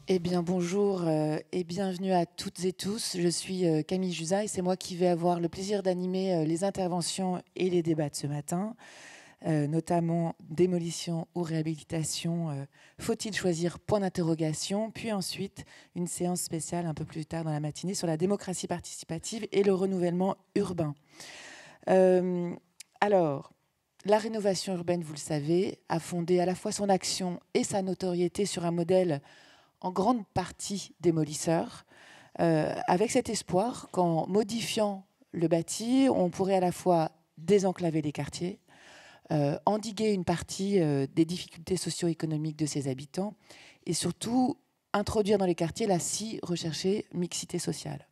Eh bien, bonjour et bienvenue à toutes et tous. Je suis Camille Jusa et c'est moi qui vais avoir le plaisir d'animer les interventions et les débats de ce matin, notamment démolition ou réhabilitation. Faut-il choisir? Point d'interrogation. Puis ensuite, une séance spéciale un peu plus tard dans la matinée sur la démocratie participative et le renouvellement urbain. Alors, la rénovation urbaine, vous le savez, a fondé à la fois son action et sa notoriété sur un modèle en grande partie démolisseur, avec cet espoir qu'en modifiant le bâti, on pourrait à la fois désenclaver les quartiers, endiguer une partie des difficultés socio-économiques de ses habitants et surtout introduire dans les quartiers la si recherchée mixité sociale.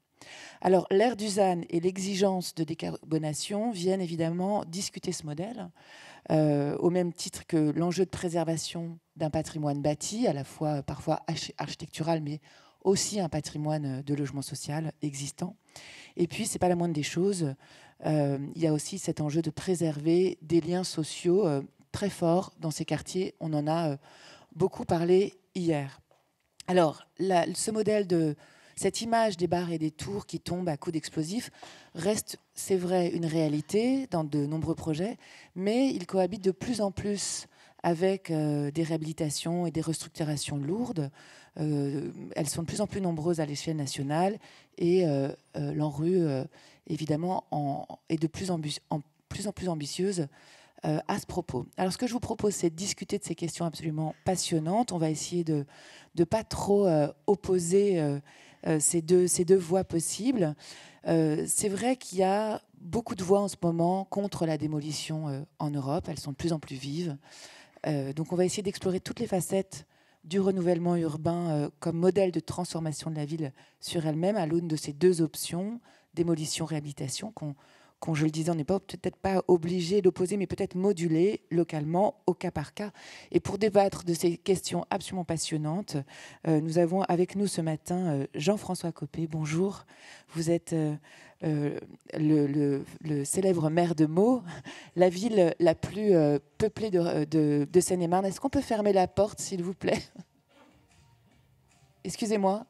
Alors, l'ère du ZAN et l'exigence de décarbonation viennent évidemment discuter ce modèle, au même titre que l'enjeu de préservation d'un patrimoine bâti, à la fois parfois architectural, mais aussi un patrimoine de logement social existant. Et puis, ce n'est pas la moindre des choses, il y a aussi cet enjeu de préserver des liens sociaux très forts dans ces quartiers. On en a beaucoup parlé hier. Alors, ce modèle cette image des bars et des tours qui tombent à coups d'explosifs reste, c'est vrai, une réalité dans de nombreux projets, mais il cohabite de plus en plus avec des réhabilitations et des restructurations lourdes. Elles sont de plus en plus nombreuses à l'échelle nationale et l'ANRU, évidemment, est de plus en plus ambitieuse à ce propos. Alors, ce que je vous propose, c'est de discuter de ces questions absolument passionnantes. On va essayer de ne pas trop opposer ces deux voies possibles. C'est vrai qu'il y a beaucoup de voix en ce moment contre la démolition en Europe. Elles sont de plus en plus vives. Donc on va essayer d'explorer toutes les facettes du renouvellement urbain comme modèle de transformation de la ville sur elle-même à l'aune de ces deux options, démolition, réhabilitation, qu'on, je le disais, on n'est peut-être pas obligé d'opposer, mais peut-être moduler localement, au cas par cas. Et pour débattre de ces questions absolument passionnantes, nous avons avec nous ce matin Jean-François Copé. Bonjour. Vous êtes le célèbre maire de Meaux, la ville la plus peuplée de Seine-et-Marne. Est-ce qu'on peut fermer la porte, s'il vous plaît? Excusez-moi.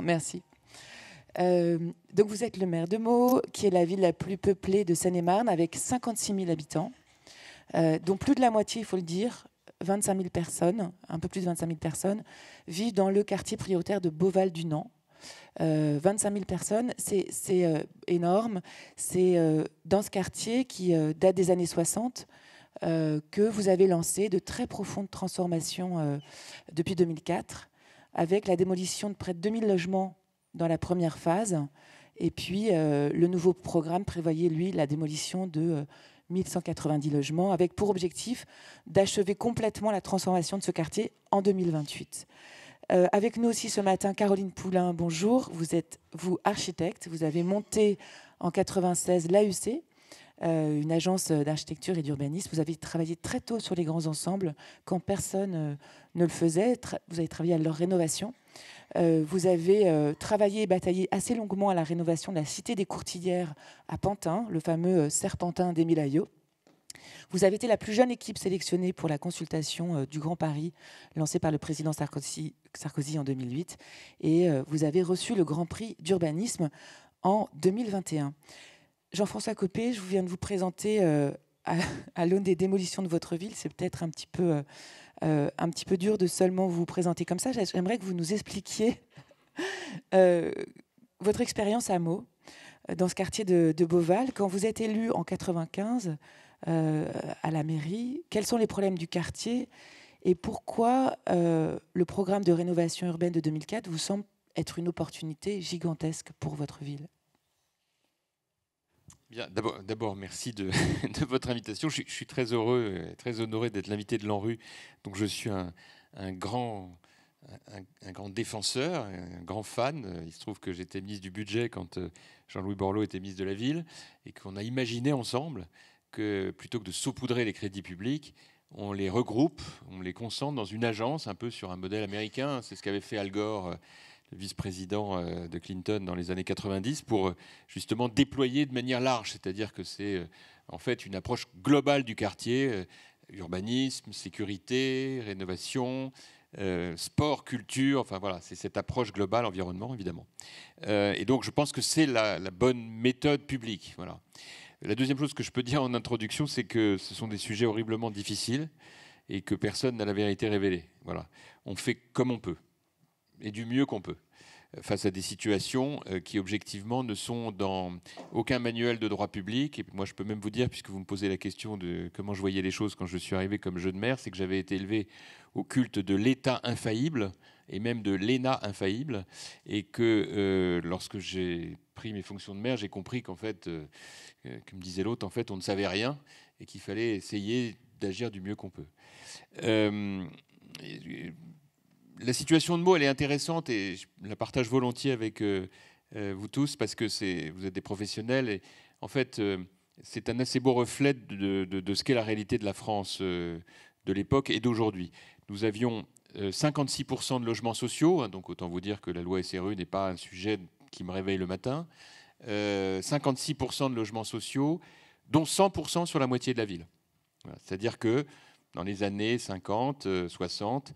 Merci. Donc vous êtes le maire de Meaux, qui est la ville la plus peuplée de Seine-et-Marne, avec 56 000 habitants, dont plus de la moitié, il faut le dire, 25 000 personnes, un peu plus de 25 000 personnes, vivent dans le quartier prioritaire de Beauval-du-Nant. 25 000 personnes, c'est énorme. C'est dans ce quartier qui date des années 60 que vous avez lancé de très profondes transformations depuis 2004, avec la démolition de près de 2000 logements dans la première phase. Et puis, le nouveau programme prévoyait, lui, la démolition de 1190 logements, avec pour objectif d'achever complètement la transformation de ce quartier en 2028. Avec nous aussi ce matin, Caroline Poulain, bonjour. Vous êtes, vous, architecte. Vous avez monté en 96 l'AUC, une agence d'architecture et d'urbanisme. Vous avez travaillé très tôt sur les grands ensembles, quand personne ne le faisait. Vous avez travaillé à leur rénovation. Vous avez travaillé et bataillé assez longuement à la rénovation de la Cité des Courtilières à Pantin, le fameux Serpentin d'Émile Aillot. Vous avez été la plus jeune équipe sélectionnée pour la consultation du Grand Paris, lancée par le président Sarkozy en 2008. Et vous avez reçu le Grand Prix d'urbanisme en 2021. Jean-François Copé, je viens de vous présenter à l'aune des démolitions de votre ville. C'est peut-être un petit peu dur de seulement vous présenter comme ça. J'aimerais que vous nous expliquiez votre expérience à Meaux, dans ce quartier de Beauval. Quand vous êtes élu en 95 à la mairie, quels sont les problèmes du quartier et pourquoi le programme de rénovation urbaine de 2004 vous semble être une opportunité gigantesque pour votre ville? Bien, d'abord, merci de, de votre invitation. Je suis très heureux, très honoré d'être l'invité de l'ANRU. Donc, je suis un grand défenseur, un grand fan. Il se trouve que j'étais ministre du Budget quand Jean-Louis Borloo était ministre de la Ville et qu'on a imaginé ensemble que plutôt que de saupoudrer les crédits publics, on les regroupe, on les concentre dans une agence, un peu sur un modèle américain. C'est ce qu'avait fait Al Gore, le vice-président de Clinton dans les années 90, pour justement déployer de manière large. C'est-à-dire que c'est en fait une approche globale du quartier, urbanisme, sécurité, rénovation, sport, culture, enfin voilà, c'est cette approche globale, environnement évidemment. Et donc je pense que c'est la bonne méthode publique. Voilà. La deuxième chose que je peux dire en introduction, c'est que ce sont des sujets horriblement difficiles et que personne n'a la vérité révélée. Voilà. On fait comme on peut et du mieux qu'on peut face à des situations qui objectivement ne sont dans aucun manuel de droit public. Et moi je peux même vous dire, puisque vous me posez la question de comment je voyais les choses quand je suis arrivé comme jeune maire, c'est que j'avais été élevé au culte de l'État infaillible et même de l'ENA infaillible, et que lorsque j'ai pris mes fonctions de maire, j'ai compris qu'en fait, comme disait l'autre, en fait on ne savait rien et qu'il fallait essayer d'agir du mieux qu'on peut. La situation de Meaux, elle est intéressante et je la partage volontiers avec vous tous parce que vous êtes des professionnels et en fait, c'est un assez beau reflet de ce qu'est la réalité de la France de l'époque et d'aujourd'hui. Nous avions 56% de logements sociaux, hein, donc autant vous dire que la loi SRU n'est pas un sujet qui me réveille le matin. 56% de logements sociaux, dont 100% sur la moitié de la ville. Voilà. C'est-à-dire que dans les années 50, 60,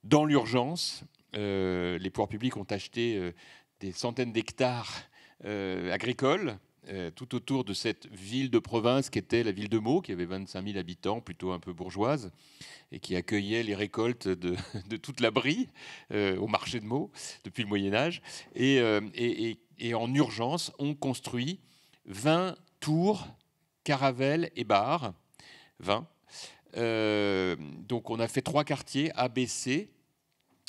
dans l'urgence, les pouvoirs publics ont acheté des centaines d'hectares agricoles tout autour de cette ville de province qui était la ville de Meaux, qui avait 25 000 habitants, plutôt un peu bourgeoise, et qui accueillait les récoltes de toute la Brie au marché de Meaux depuis le Moyen-Âge. Et en urgence, on construit 20 tours, caravelles et bars. 20. Donc on a fait 3 quartiers, A, B, C.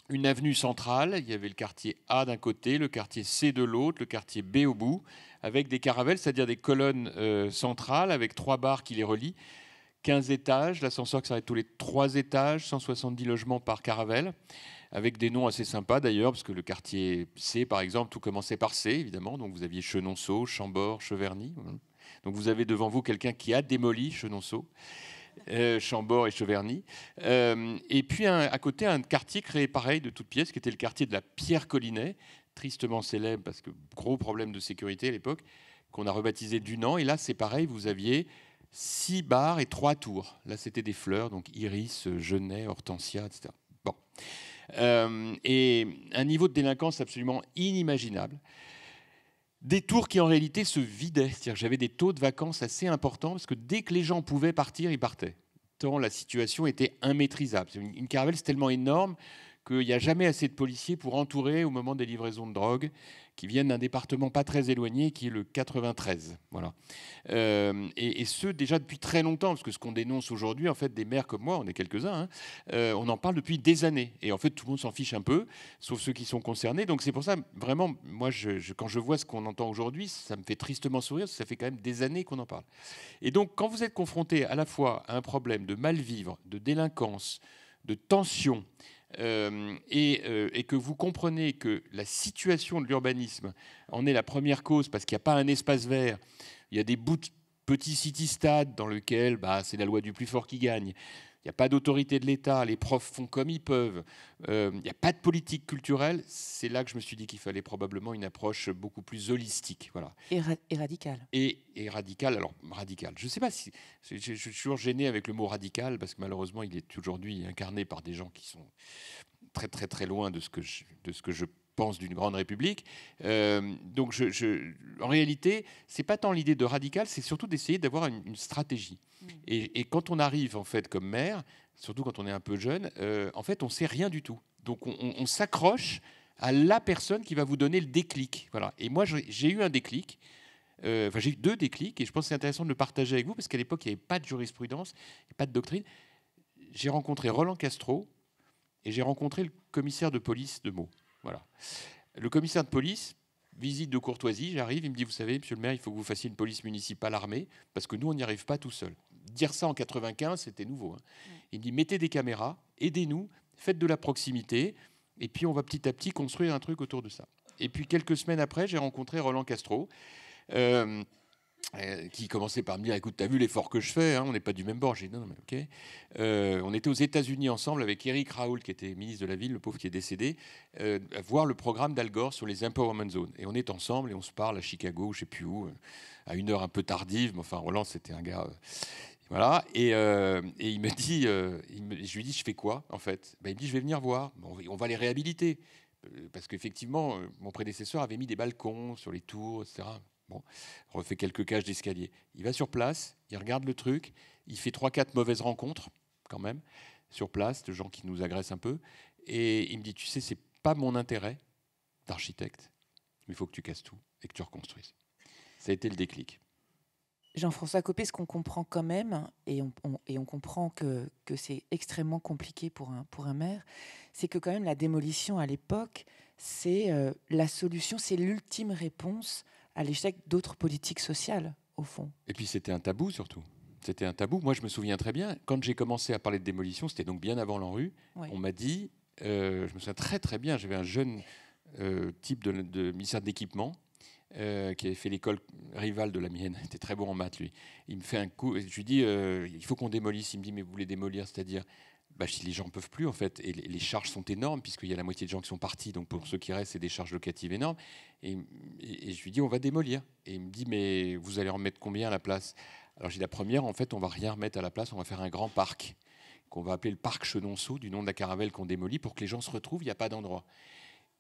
Une avenue centrale, il y avait le quartier A d'un côté, le quartier C de l'autre, le quartier B au bout, avec des caravelles, c'est-à-dire des colonnes centrales, avec 3 bars qui les relient, 15 étages, l'ascenseur qui s'arrête tous les 3 étages, 170 logements par caravelle, avec des noms assez sympas d'ailleurs, parce que le quartier C, par exemple, tout commençait par C, évidemment, donc vous aviez Chenonceau, Chambord, Cheverny. Donc vous avez devant vous quelqu'un qui a démoli Chenonceau. Chambord et Cheverny. Et puis à côté, un quartier créé pareil de toutes pièces, qui était le quartier de la Pierre-Collinet, tristement célèbre parce que gros problème de sécurité à l'époque, qu'on a rebaptisé Dunant. Et là, c'est pareil, vous aviez 6 bars et 3 tours. Là, c'était des fleurs, donc iris, genêt, hortensia, etc. Bon. Et un niveau de délinquance absolument inimaginable. Des tours qui en réalité se vidaient, c'est-à-dire que j'avais des taux de vacances assez importants parce que dès que les gens pouvaient partir, ils partaient. Tant la situation était immaîtrisable. Une caravelle, c'est tellement énorme qu'il n'y a jamais assez de policiers pour entourer au moment des livraisons de drogue qui viennent d'un département pas très éloigné qui est le 93. Voilà. Et ce, déjà depuis très longtemps, parce que ce qu'on dénonce aujourd'hui, en fait, des maires comme moi, on est quelques-uns, hein, on en parle depuis des années. Et en fait, tout le monde s'en fiche un peu, sauf ceux qui sont concernés. Donc c'est pour ça, vraiment, moi, quand je vois ce qu'on entend aujourd'hui, ça me fait tristement sourire, parce que ça fait quand même des années qu'on en parle. Et donc, quand vous êtes confronté à la fois à un problème de mal-vivre, de délinquance, de tension, et que vous comprenez que la situation de l'urbanisme en est la première cause parce qu'il n'y a pas un espace vert, il y a des bouts de petits city-stades dans lesquels c'est la loi du plus fort qui gagne. Il n'y a pas d'autorité de l'État, les profs font comme ils peuvent, il n'y a pas de politique culturelle. C'est là que je me suis dit qu'il fallait probablement une approche beaucoup plus holistique. Voilà. Et radicale. Et radical, alors radical. Je ne sais pas si... Je suis toujours gêné avec le mot radical parce que malheureusement, il est aujourd'hui incarné par des gens qui sont très très très loin de ce que je pense d'une grande république. Donc en réalité, c'est pas tant l'idée de radical, c'est surtout d'essayer d'avoir une stratégie. Et quand on arrive en fait comme maire, surtout quand on est un peu jeune, en fait on sait rien du tout. Donc on s'accroche à la personne qui va vous donner le déclic. Voilà. Et moi j'ai eu un déclic. J'ai eu 2 déclics et je pense que c'est intéressant de le partager avec vous parce qu'à l'époque il n'y avait pas de jurisprudence, pas de doctrine. J'ai rencontré Roland Castro et j'ai rencontré le commissaire de police de Meaux. Voilà. Le commissaire de police, visite de courtoisie, j'arrive, il me dit, vous savez, monsieur le maire, il faut que vous fassiez une police municipale armée, parce que nous, on n'y arrive pas tout seul. Dire ça en 95, c'était nouveau. Hein. Il me dit, mettez des caméras, aidez-nous, faites de la proximité, et puis on va petit à petit construire un truc autour de ça. Et puis quelques semaines après, j'ai rencontré Roland Castro, qui commençait par me dire, écoute, t'as vu l'effort que je fais, hein, on n'est pas du même bord. J'ai dit, non, mais ok. On était aux États-Unis ensemble avec Eric Raoult, qui était ministre de la Ville, le pauvre qui est décédé, à voir le programme d'Al Gore sur les Empowerment Zones. Et on est ensemble et on se parle à Chicago, je ne sais plus où, à une heure un peu tardive. Mais enfin, Roland, c'était un gars Voilà, et il me dit, je lui dis, je fais quoi en fait? Ben, il me dit, je vais venir voir. Bon, on va les réhabiliter. Parce qu'effectivement, mon prédécesseur avait mis des balcons sur les tours, etc. Bon, on refait quelques cages d'escalier. Il va sur place, il regarde le truc, il fait 3-4 mauvaises rencontres, quand même, sur place, de gens qui nous agressent un peu. Et il me dit, tu sais, c'est pas mon intérêt d'architecte, mais il faut que tu casses tout et que tu reconstruises. Ça a été le déclic. Jean-François Copé, ce qu'on comprend quand même, et on comprend que c'est extrêmement compliqué pour un maire, c'est que quand même la démolition à l'époque, c'est la solution, c'est l'ultime réponse à l'échec d'autres politiques sociales, au fond. Et puis c'était un tabou surtout. C'était un tabou. Moi, je me souviens très bien, quand j'ai commencé à parler de démolition, c'était donc bien avant l'ANRU, Oui. on m'a dit, je me souviens très très bien, j'avais un jeune type de ministère de l'équipement, qui avait fait l'école rivale de la mienne, il était très bon en maths lui. Il me fait un coup, je lui dis il faut qu'on démolisse. Il me dit mais vous voulez démolir, c'est-à-dire si les gens ne peuvent plus en fait, et les charges sont énormes puisqu'il y a la moitié de gens qui sont partis, donc pour ceux qui restent c'est des charges locatives énormes. Et je lui dis on va démolir. Et il me dit mais vous allez en mettre combien à la place? Alors j'ai dit la première en fait on va rien remettre à la place, on va faire un grand parc qu'on va appeler le parc Chenonceau du nom de la caravelle qu'on démolit pour que les gens se retrouvent, il n'y a pas d'endroit.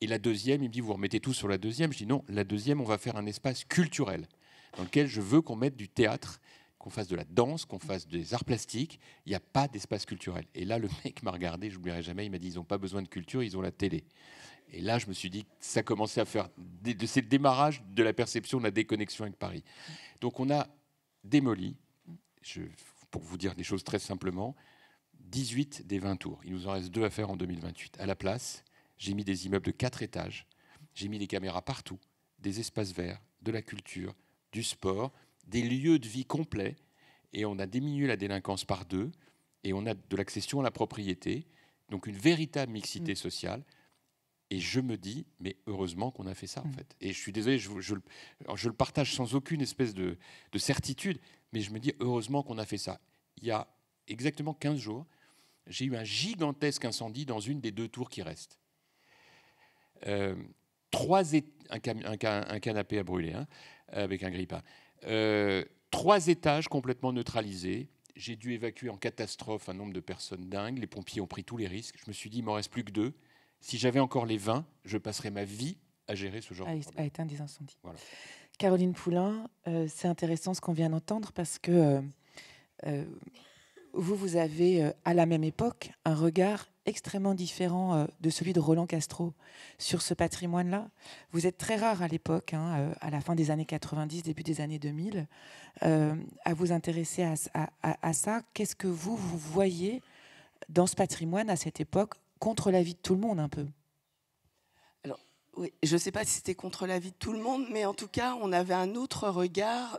Et la deuxième, il me dit, vous remettez tout sur la deuxième. Je dis non, la deuxième, on va faire un espace culturel dans lequel je veux qu'on mette du théâtre, qu'on fasse de la danse, qu'on fasse des arts plastiques. Il n'y a pas d'espace culturel. Et là, le mec m'a regardé, je n'oublierai jamais, il m'a dit, ils n'ont pas besoin de culture, ils ont la télé. Et là, je me suis dit, ça commençait à faire, c'est le démarrage de la perception de la déconnexion avec Paris. Donc on a démoli, pour vous dire des choses très simplement, 18 des 20 tours. Il nous en reste 2 à faire en 2028. À la place, j'ai mis des immeubles de 4 étages, j'ai mis des caméras partout, des espaces verts, de la culture, du sport, des lieux de vie complets, et on a diminué la délinquance par 2, et on a de l'accession à la propriété, donc une véritable mixité sociale. Et je me dis, mais heureusement qu'on a fait ça, en fait. Et je suis désolé, je le partage sans aucune espèce de certitude, mais je me dis, heureusement qu'on a fait ça. Il y a exactement 15 jours, j'ai eu un gigantesque incendie dans une des 2 tours qui restent. Un canapé à brûler, hein, avec un grille-pain. 3 étages complètement neutralisés. J'ai dû évacuer en catastrophe un nombre de personnes dingues. Les pompiers ont pris tous les risques. Je me suis dit, il m'en reste plus que 2. Si j'avais encore les 20, je passerais ma vie à gérer ce genre de problème. À éteindre des incendies. Voilà. Caroline Poulain, c'est intéressant ce qu'on vient d'entendre parce que vous avez, à la même époque, un regard extrêmement différent de celui de Roland Castro sur ce patrimoine-là. Vous êtes très rare à l'époque, à la fin des années 90, début des années 2000, à vous intéresser à ça. Qu'est-ce que vous voyez dans ce patrimoine à cette époque, contre l'avis de tout le monde un peu? Alors, oui, je ne sais pas si c'était contre l'avis de tout le monde, mais en tout cas, on avait un autre regard.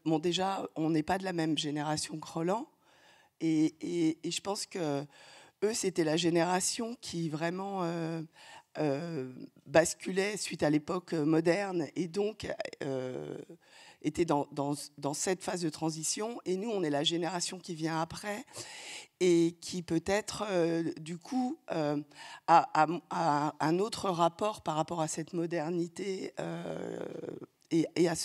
Bon, déjà, on n'est pas de la même génération que Roland. Et je pense que eux, c'était la génération qui vraiment basculait suite à l'époque moderne et donc était dans cette phase de transition. Et nous, on est la génération qui vient après et qui peut-être, du coup, a un autre rapport par rapport à cette modernité et à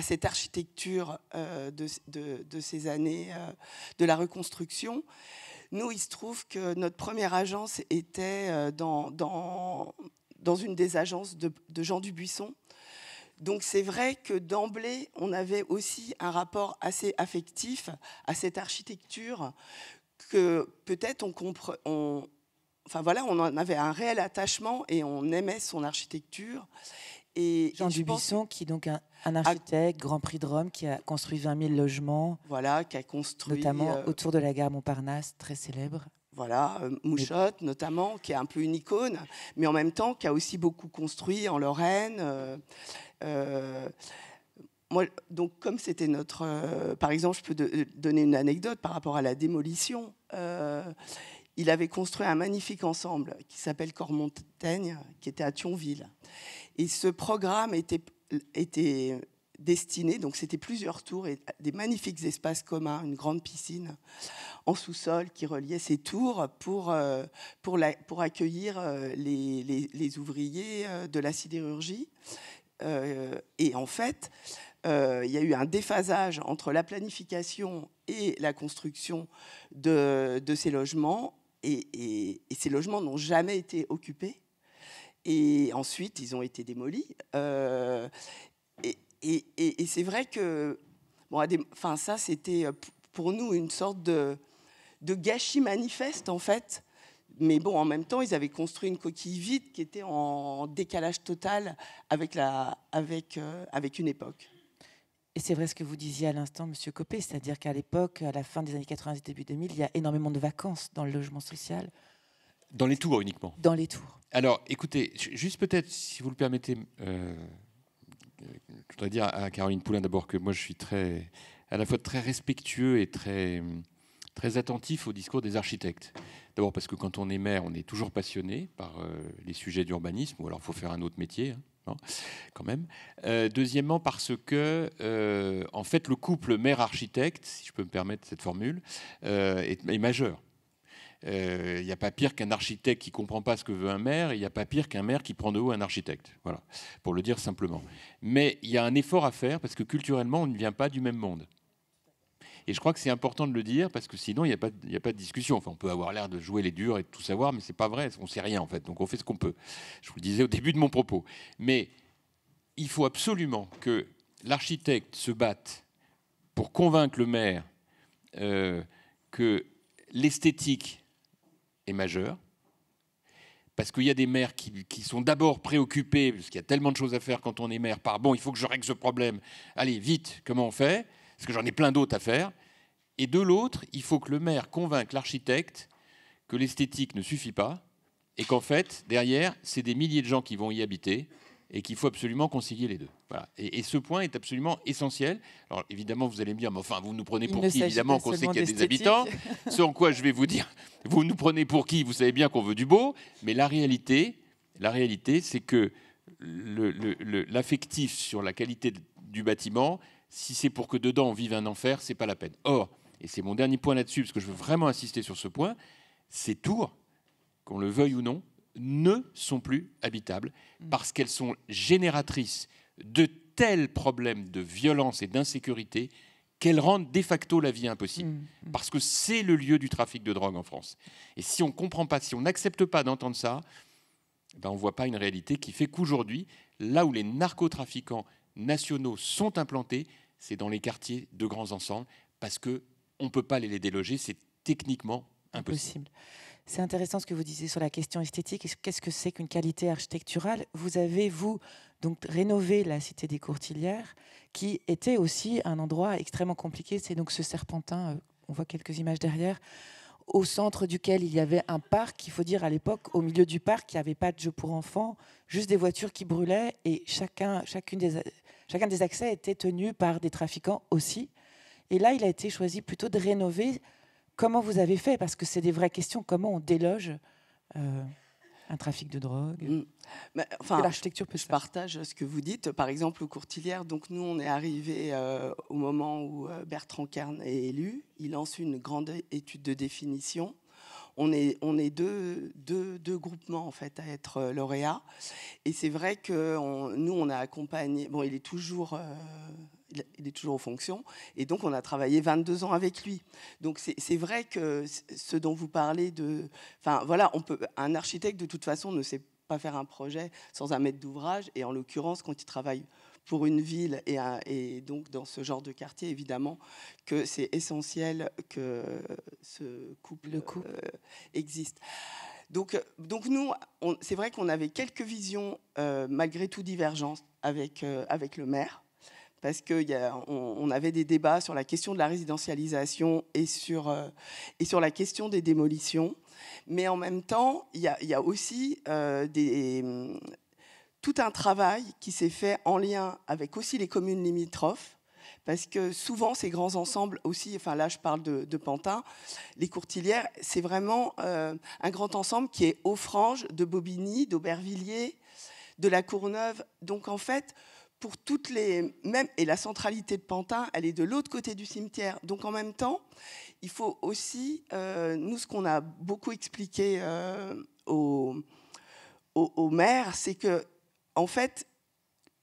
cette architecture de ces années de la reconstruction. Nous, il se trouve que notre première agence était dans une des agences de Jean Dubuisson. Donc c'est vrai que d'emblée, on avait aussi un rapport assez affectif à cette architecture que peut-être on en avait un réel attachement et on aimait son architecture. Jean Dubuisson, qui est donc un architecte, Grand Prix de Rome, qui a construit 20 000 logements. Voilà, qui a construit... Notamment autour de la gare Montparnasse, très célèbre. Voilà, Mouchotte notamment, qui est un peu une icône, mais en même temps qui a aussi beaucoup construit en Lorraine. Moi, donc, comme c'était notre... par exemple, je peux donner une anecdote par rapport à la démolition. Il avait construit un magnifique ensemble qui s'appelle Cormontaigne, qui était à Thionville. Et ce programme était destiné, donc c'était plusieurs tours et des magnifiques espaces communs, une grande piscine en sous-sol qui reliait ces tours pour accueillir les ouvriers de la sidérurgie. Et en fait, il y a eu un déphasage entre la planification et la construction de ces logements, et ces logements n'ont jamais été occupés. Et ensuite, ils ont été démolis. Et c'est vrai que ça, c'était pour nous une sorte de gâchis manifeste, en fait. Mais bon, en même temps, ils avaient construit une coquille vide qui était en décalage total avec une époque. Et c'est vrai ce que vous disiez à l'instant, Monsieur Copé, c'est-à-dire qu'à l'époque, à la fin des années 90, début 2000, il y a énormément de vacances dans le logement social. Dans les tours uniquement. Dans les tours. Alors, écoutez, juste peut-être, si vous le permettez, je voudrais dire à Caroline Poulin d'abord que moi je suis à la fois très respectueux et très attentif au discours des architectes. D'abord parce que quand on est maire, on est toujours passionné par les sujets d'urbanisme, ou alors il faut faire un autre métier, hein, quand même. Deuxièmement, parce que, en fait, le couple maire-architecte, si je peux me permettre cette formule, est majeur. Il n'y a pas pire qu'un architecte qui ne comprend pas ce que veut un maire, et il n'y a pas pire qu'un maire qui prend de haut un architecte. Voilà, pour le dire simplement. Mais il y a un effort à faire, parce que culturellement, on ne vient pas du même monde. Et je crois que c'est important de le dire, parce que sinon, il n'y a pas de discussion. Enfin, on peut avoir l'air de jouer les durs et de tout savoir, mais ce n'est pas vrai. On ne sait rien, en fait. Donc, on fait ce qu'on peut. Je vous le disais au début de mon propos. Mais il faut absolument que l'architecte se batte pour convaincre le maire que l'esthétique est majeure. Parce qu'il y a des maires qui sont d'abord préoccupés, parce qu'il y a tellement de choses à faire quand on est maire, il faut que je règle ce problème. Allez, vite, comment on fait ? Parce que j'en ai plein d'autres à faire. Et de l'autre, il faut que le maire convainque l'architecte que l'esthétique ne suffit pas et qu'en fait, derrière, c'est des milliers de gens qui vont y habiter et qu'il faut absolument concilier les deux. Voilà. Et ce point est absolument essentiel. Alors évidemment, vous allez me dire, mais enfin, vous nous prenez pour qui ? Évidemment qu'on sait qu'il y a des habitants. Ce en quoi je vais vous dire, vous nous prenez pour qui ? Vous savez bien qu'on veut du beau, mais la réalité, c'est que l'affectif sur la qualité du bâtiment, si c'est pour que dedans on vive un enfer, c'est pas la peine. Or, et c'est mon dernier point là-dessus, parce que je veux vraiment insister sur ce point, ces tours, qu'on le veuille ou non, ne sont plus habitables parce qu'elles sont génératrices de tels problèmes de violence et d'insécurité qu'elles rendent de facto la vie impossible. Parce que c'est le lieu du trafic de drogue en France. Et si on ne comprend pas, si on n'accepte pas d'entendre ça, on ne voit pas une réalité qui fait qu'aujourd'hui, là où les narcotrafiquants nationaux sont implantés, c'est dans les quartiers de grands ensembles, parce qu'on ne peut pas les déloger, c'est techniquement impossible. C'est intéressant ce que vous disiez sur la question esthétique. Qu'est-ce que c'est qu'une qualité architecturale ? Vous avez, donc rénové la Cité des Courtilières, qui était aussi un endroit extrêmement compliqué. C'est donc ce serpentin, on voit quelques images derrière, au centre duquel il y avait un parc. Il faut dire, à l'époque, au milieu du parc, il n'y avait pas de jeux pour enfants, juste des voitures qui brûlaient, et chacun des accès était tenu par des trafiquants aussi. Et là, il a été choisi plutôt de rénover. Comment vous avez fait ? Parce que c'est des vraies questions. Comment on déloge un trafic de drogue ? L'architecture peut. Je partage ce que vous dites. Par exemple, aux Courtilières, donc nous, on est arrivé au moment où Bertrand Kern est élu. Il lance une grande étude de définition. On est deux groupements en fait à être lauréats. Et c'est vrai que nous, on a accompagné. Bon, il est toujours en fonction, et donc on a travaillé 22 ans avec lui. Donc c'est vrai que ce dont vous parlez un architecte de toute façon ne sait pas faire un projet sans un maître d'ouvrage, et en l'occurrence quand il travaille pour une ville et donc dans ce genre de quartier, évidemment que c'est essentiel que ce couple existe. Donc nous, c'est vrai qu'on avait quelques visions malgré tout divergentes avec le maire, parce qu'on avait des débats sur la question de la résidentialisation et sur la question des démolitions. Mais en même temps, il y a aussi tout un travail qui s'est fait en lien avec aussi les communes limitrophes, parce que souvent, ces grands ensembles aussi, enfin là, je parle de Pantin, les Courtilières, c'est vraiment un grand ensemble qui est aux Franges, de Bobigny, d'Aubervilliers, de la Courneuve. Donc en fait, pour toutes les... Et la centralité de Pantin, elle est de l'autre côté du cimetière. Donc en même temps, il faut aussi... nous, ce qu'on a beaucoup expliqué aux maires, c'est que, en fait,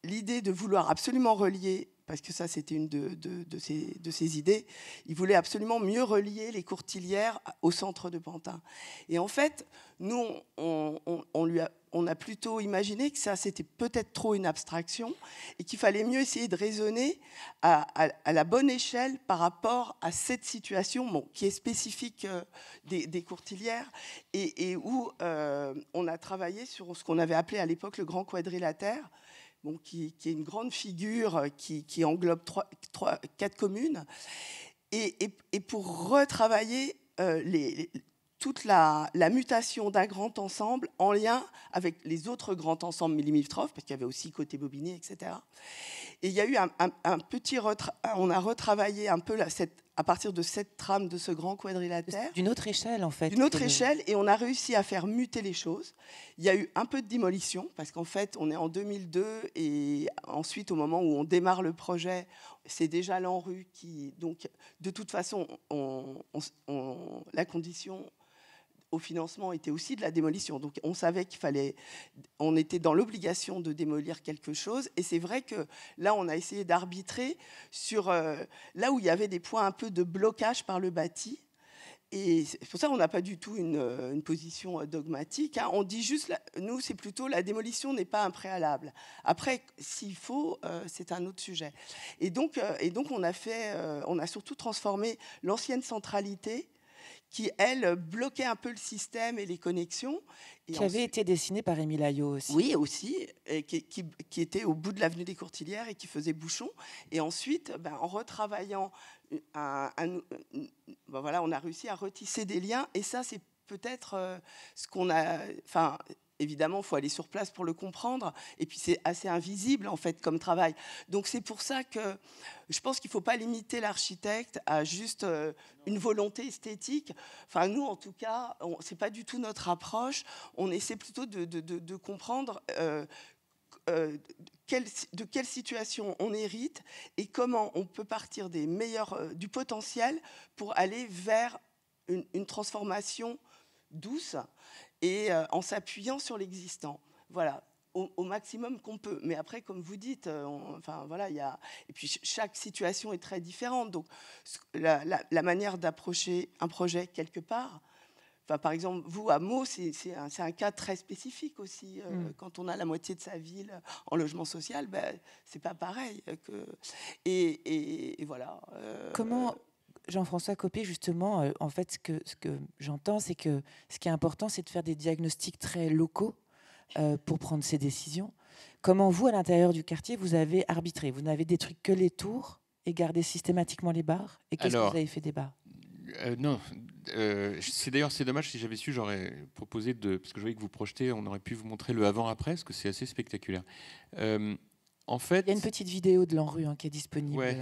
l'idée de vouloir absolument relier parce que ça c'était une de ses idées, il voulait absolument mieux relier les Courtilières au centre de Pantin. Et en fait, nous, on a plutôt imaginé que ça c'était peut-être trop une abstraction et qu'il fallait mieux essayer de raisonner à la bonne échelle par rapport à cette situation qui est spécifique des Courtilières et où on a travaillé sur ce qu'on avait appelé à l'époque le grand quadrilatère, qui est une grande figure qui englobe 4 communes et pour retravailler toute la mutation d'un grand ensemble en lien avec les autres grands ensembles limitrophes, parce qu'il y avait aussi Côté-Bobigny, etc. Et il y a eu un petit... On a retravaillé un peu à partir de cette trame de ce grand quadrilatère. D'une autre échelle, en fait. D'une autre échelle, et on a réussi à faire muter les choses. Il y a eu un peu de démolition, parce qu'en fait, on est en 2002, et ensuite, au moment où on démarre le projet, c'est déjà l'ANRU qui... Donc, de toute façon, la condition au financement était aussi de la démolition. Donc on savait on était dans l'obligation de démolir quelque chose. Et c'est vrai que là, on a essayé d'arbitrer sur là où il y avait des points un peu de blocage par le bâti. Et c'est pour ça qu'on n'a pas du tout une position dogmatique. On dit juste, nous, c'est plutôt la démolition n'est pas un préalable. Après, s'il faut, c'est un autre sujet. Et donc on a surtout transformé l'ancienne centralité qui, elle, bloquait un peu le système et les connexions. Et qui avait été dessinée par Émile Ayo aussi. Oui, aussi, et qui était au bout de l'avenue des Courtilières et qui faisait bouchon. Et ensuite, en retravaillant, voilà, on a réussi à retisser des liens. Et ça, c'est peut-être ce qu'on a... Enfin, évidemment, il faut aller sur place pour le comprendre. Et puis, c'est assez invisible, en fait, comme travail. Donc, c'est pour ça que je pense qu'il ne faut pas limiter l'architecte à juste une volonté esthétique. Enfin, nous, en tout cas, ce n'est pas du tout notre approche. On essaie plutôt de comprendre de quelle situation on hérite et comment on peut partir des meilleurs, du potentiel pour aller vers une transformation douce et en s'appuyant sur l'existant. Voilà, au maximum qu'on peut. Mais après, comme vous dites, voilà, et puis chaque situation est très différente. Donc, la manière d'approcher un projet quelque part, par exemple, vous, à Meaux, c'est un cas très spécifique aussi. Quand on a la moitié de sa ville en logement social, c'est pas pareil. Et voilà. Comment... Jean-François Copé, justement, en fait, ce que j'entends, c'est que ce qui est important, c'est de faire des diagnostics très locaux pour prendre ces décisions. Comment vous, à l'intérieur du quartier, vous avez arbitré? Vous n'avez détruit que les tours et gardé systématiquement les bars? Et qu'est-ce que vous avez fait des bars? Non, c'est dommage. Si j'avais su, j'aurais proposé parce que je voyais que vous projetez, on aurait pu vous montrer le avant-après, parce que c'est assez spectaculaire. En fait, il y a une petite vidéo de l'ANRU qui est disponible. Ouais.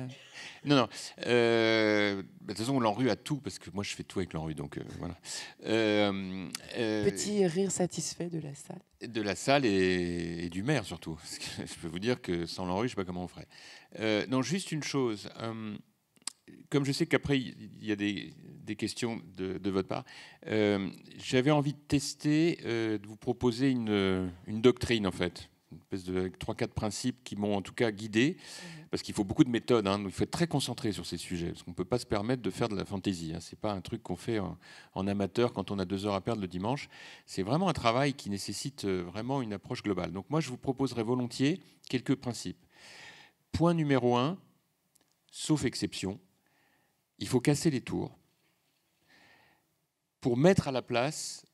Non. De toute façon, l'ANRU a tout, parce que moi, je fais tout avec l'ANRU, donc voilà. Petit rire satisfait de la salle. De la salle et du maire, surtout. Parce que je peux vous dire que sans l'ANRU, je ne sais pas comment on ferait. Non, juste une chose. Comme je sais qu'après, il y a des questions de votre part, j'avais envie de tester, de vous proposer une doctrine, en fait. Une espèce de 3-4 principes qui m'ont en tout cas guidé, parce qu'il faut beaucoup de méthodes. Il faut être très concentré sur ces sujets, parce qu'on ne peut pas se permettre de faire de la fantaisie. Ce n'est pas un truc qu'on fait en amateur quand on a 2 heures à perdre le dimanche. C'est vraiment un travail qui nécessite vraiment une approche globale. Donc moi, je vous proposerai volontiers quelques principes. Point numéro 1, sauf exception, il faut casser les tours pour mettre à la place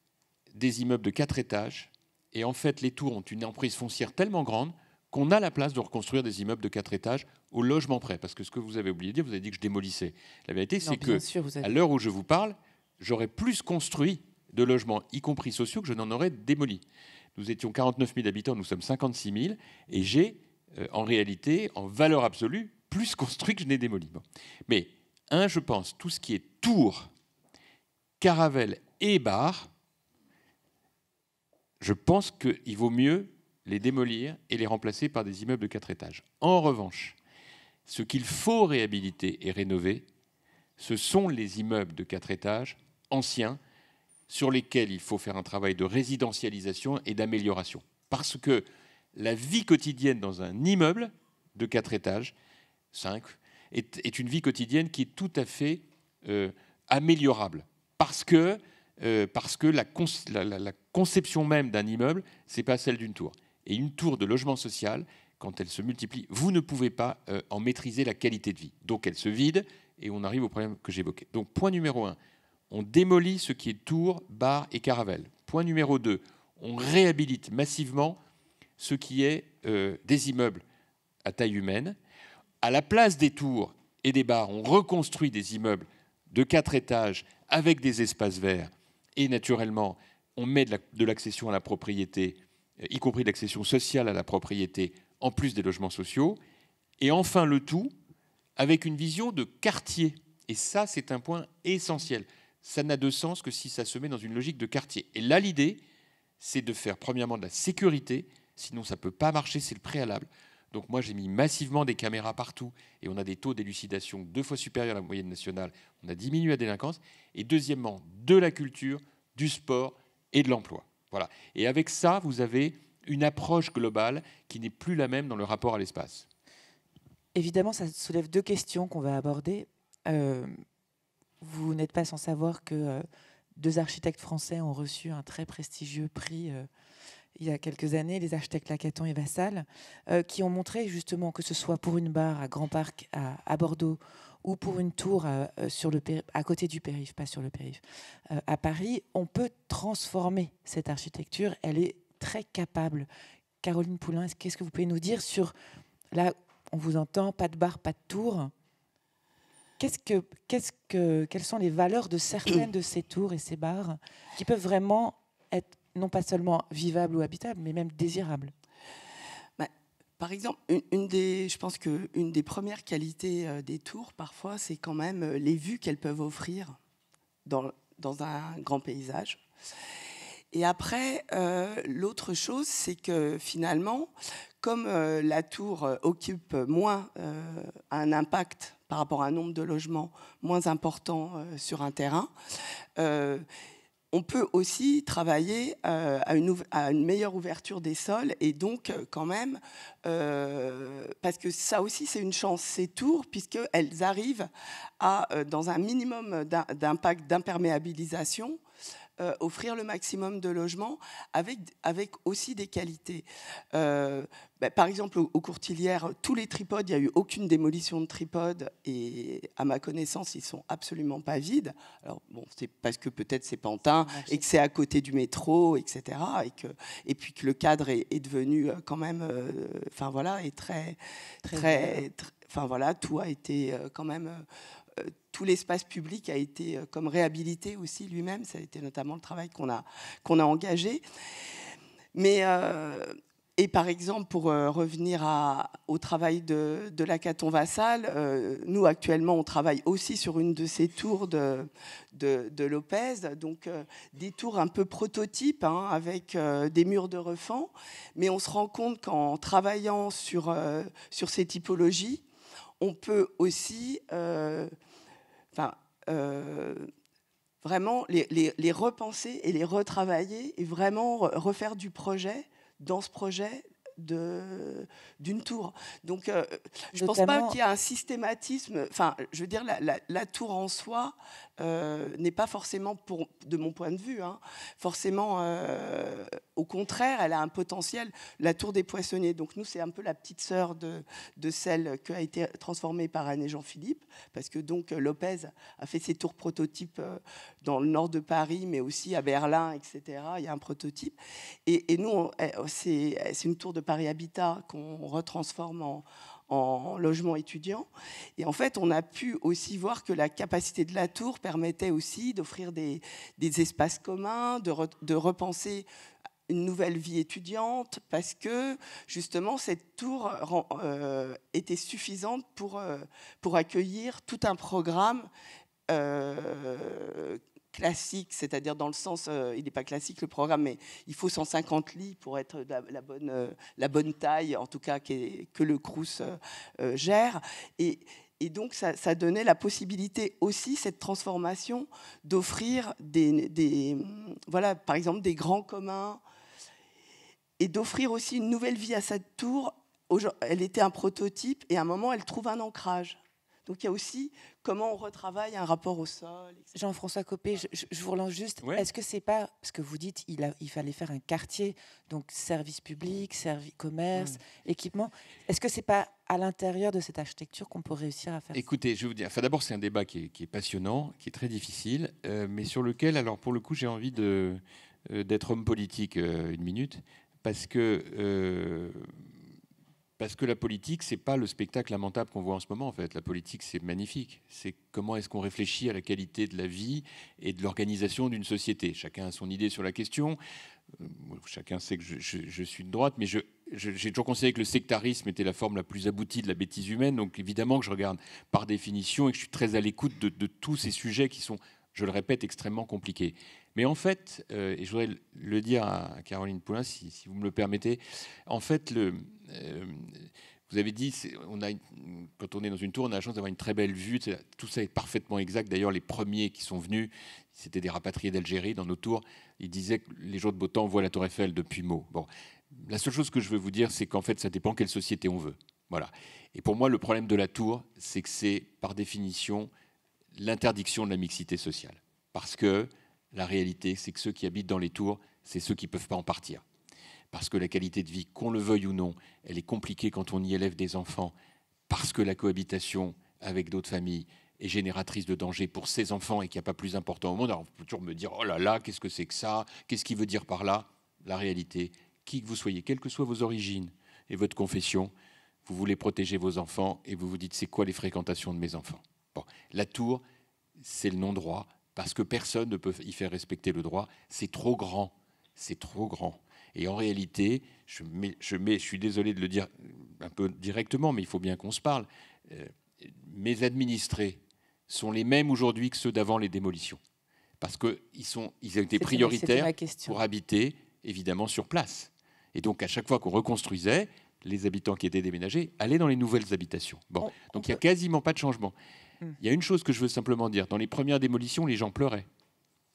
des immeubles de 4 étages. Et en fait, les tours ont une emprise foncière tellement grande qu'on a la place de reconstruire des immeubles de 4 étages au logement près. Parce que ce que vous avez oublié de dire, vous avez dit que je démolissais. La vérité, c'est que à l'heure où je vous parle, j'aurais plus construit de logements, y compris sociaux, que je n'en aurais démoli. Nous étions 49 000 habitants, nous sommes 56 000. Et j'ai, en réalité, en valeur absolue, plus construit que je n'ai démoli. Bon. Mais, je pense, tout ce qui est tours, caravelles et bars, je pense qu'il vaut mieux les démolir et les remplacer par des immeubles de 4 étages. En revanche, ce qu'il faut réhabiliter et rénover, ce sont les immeubles de 4 étages anciens sur lesquels il faut faire un travail de résidentialisation et d'amélioration. Parce que la vie quotidienne dans un immeuble de 4 étages, 5, est une vie quotidienne qui est tout à fait améliorable. Parce que la conception même d'un immeuble, ce n'est pas celle d'une tour. Et une tour de logement social, quand elle se multiplie, vous ne pouvez pas en maîtriser la qualité de vie. Donc elle se vide et on arrive au problème que j'évoquais. Donc point numéro 1, on démolit ce qui est tours, bars et caravelles. Point numéro 2, on réhabilite massivement ce qui est des immeubles à taille humaine. À la place des tours et des bars, on reconstruit des immeubles de 4 étages avec des espaces verts. Et naturellement, on met de l'accession à la propriété, y compris de l'accession sociale à la propriété, en plus des logements sociaux. Et enfin, le tout avec une vision de quartier. Et ça, c'est un point essentiel. Ça n'a de sens que si ça se met dans une logique de quartier. Et là, l'idée, c'est de faire premièrement de la sécurité, sinon ça ne peut pas marcher, c'est le préalable. Donc moi, j'ai mis massivement des caméras partout et on a des taux d'élucidation 2 fois supérieurs à la moyenne nationale. On a diminué la délinquance. Et deuxièmement, de la culture, du sport et de l'emploi. Voilà. Et avec ça, vous avez une approche globale qui n'est plus la même dans le rapport à l'espace. Évidemment, ça soulève 2 questions qu'on va aborder. Vous n'êtes pas sans savoir que 2 architectes français ont reçu un très prestigieux prix il y a quelques années, les architectes Lacaton et Vassal, qui ont montré justement que ce soit pour une barre à Grand Parc à Bordeaux ou pour une tour à côté du périph', pas sur le périph', à Paris, on peut transformer cette architecture. Elle est très capable. Caroline Poulain, qu'est-ce que vous pouvez nous dire sur... Là, on vous entend, pas de barre, pas de tour. Quelles sont les valeurs de certaines de ces tours et ces barres qui peuvent vraiment être non pas seulement vivables ou habitables, mais même désirables? Par exemple, je pense qu'une des premières qualités des tours, parfois, c'est quand même les vues qu'elles peuvent offrir dans un grand paysage. Et après, l'autre chose, c'est que finalement, comme la tour occupe moins un impact par rapport à un nombre de logements moins important sur un terrain, on peut aussi travailler à une meilleure ouverture des sols et donc quand même, parce que ça aussi c'est une chance, ces tours, puisqu'elles arrivent à, dans un minimum d'impact d'imperméabilisation, offrir le maximum de logements avec aussi des qualités. Par exemple, aux Courtilières, tous les tripodes, il n'y a eu aucune démolition de tripodes et à ma connaissance, ils ne sont absolument pas vides. Alors, bon, c'est parce que peut-être c'est Pantin et que c'est à côté du métro, etc. Et puis que le cadre est devenu quand même, enfin voilà, est très, enfin voilà, tout a été quand même... tout l'espace public a été comme réhabilité aussi lui-même. Ça a été notamment le travail qu'on a engagé. Mais, et par exemple, pour revenir au travail de Lacaton Vassal, nous actuellement, on travaille aussi sur une de ces tours de Lopez, donc des tours un peu prototypes, hein, avec des murs de refend. Mais on se rend compte qu'en travaillant sur ces typologies, on peut aussi... vraiment les repenser et les retravailler et vraiment refaire du projet dans ce projet d'une tour. Donc, je ne pense pas qu'il y a un systématisme. Enfin, je veux dire, la tour en soi n'est pas forcément, de mon point de vue, hein, forcément, au contraire, elle a un potentiel. La tour des Poissonniers, donc nous, c'est un peu la petite sœur de celle qui a été transformée par Anne et Jean-Philippe, parce que donc Lopez a fait ses tours prototypes dans le nord de Paris, mais aussi à Berlin, etc. Il y a un prototype. Et nous, c'est une tour de Paris Habitat qu'on retransforme en logement étudiant. Et en fait, on a pu aussi voir que la capacité de la tour permettait aussi d'offrir des espaces communs, de repenser une nouvelle vie étudiante, parce que justement cette tour était suffisante pour accueillir tout un programme classique, c'est-à-dire dans le sens, il n'est pas classique le programme, mais il faut 150 lits pour être la bonne taille, en tout cas que le Crous gère. Et donc, ça donnait la possibilité aussi, cette transformation, d'offrir voilà, par exemple, des grands communs et d'offrir aussi une nouvelle vie à cette tour elle était un prototype et à un moment, elle trouve un ancrage. Donc il y a aussi comment on retravaille un rapport au sol, etc. Jean-François Copé, je vous relance juste. Ouais. Est-ce que c'est pas, parce que vous dites il fallait faire un quartier, donc service public, commerce, équipement. Est-ce que c'est pas à l'intérieur de cette architecture qu'on peut réussir à faire Écoutez, je vais vous dire, d'abord c'est un débat qui est passionnant, qui est très difficile, mais sur lequel, alors pour le coup, j'ai envie d'être homme politique une minute, parce que la politique, c'est pas le spectacle lamentable qu'on voit en ce moment. En fait, la politique, c'est magnifique. C'est comment est-ce qu'on réfléchit à la qualité de la vie et de l'organisation d'une société. Chacun a son idée sur la question. Chacun sait que je suis de droite, mais j'ai toujours considéré que le sectarisme était la forme la plus aboutie de la bêtise humaine. Donc évidemment que je regarde par définition et que je suis très à l'écoute de tous ces sujets qui sont, je le répète, extrêmement compliqués. Mais en fait, et je voudrais le dire à Caroline Poulin, si vous me le permettez, en fait, vous avez dit, quand on est dans une tour, on a la chance d'avoir une très belle vue. Tout ça est parfaitement exact. D'ailleurs, les premiers qui sont venus, c'était des rapatriés d'Algérie dans nos tours. Ils disaient que les jours de beau temps, on voit la tour Eiffel depuis Meaux. Bon, la seule chose que je veux vous dire, c'est qu'en fait, ça dépend quelle société on veut. Voilà. Et pour moi, le problème de la tour, c'est que c'est, par définition, l'interdiction de la mixité sociale. Parce que la réalité, c'est que ceux qui habitent dans les tours, c'est ceux qui ne peuvent pas en partir. Parce que la qualité de vie, qu'on le veuille ou non, elle est compliquée quand on y élève des enfants, parce que la cohabitation avec d'autres familles est génératrice de danger pour ces enfants et qu'il n'y a pas plus important au monde. Alors on peut toujours me dire, oh là là, qu'est-ce que c'est que ça? Qu'est-ce qu'il veut dire par là? La réalité, qui que vous soyez, quelles que soient vos origines et votre confession, vous voulez protéger vos enfants et vous vous dites, c'est quoi les fréquentations de mes enfants? Bon, la tour, c'est le non-droit, parce que personne ne peut y faire respecter le droit. C'est trop grand. C'est trop grand. Et en réalité, je suis désolé de le dire un peu directement, mais il faut bien qu'on se parle. Mes administrés sont les mêmes aujourd'hui que ceux d'avant les démolitions. Parce qu'ils ont été prioritaires pour habiter, évidemment, sur place. Et donc, à chaque fois qu'on reconstruisait, les habitants qui étaient déménagés allaient dans les nouvelles habitations. Bon, donc il n'y a quasiment pas de changement. Il y a une chose que je veux simplement dire. Dans les premières démolitions, les gens pleuraient.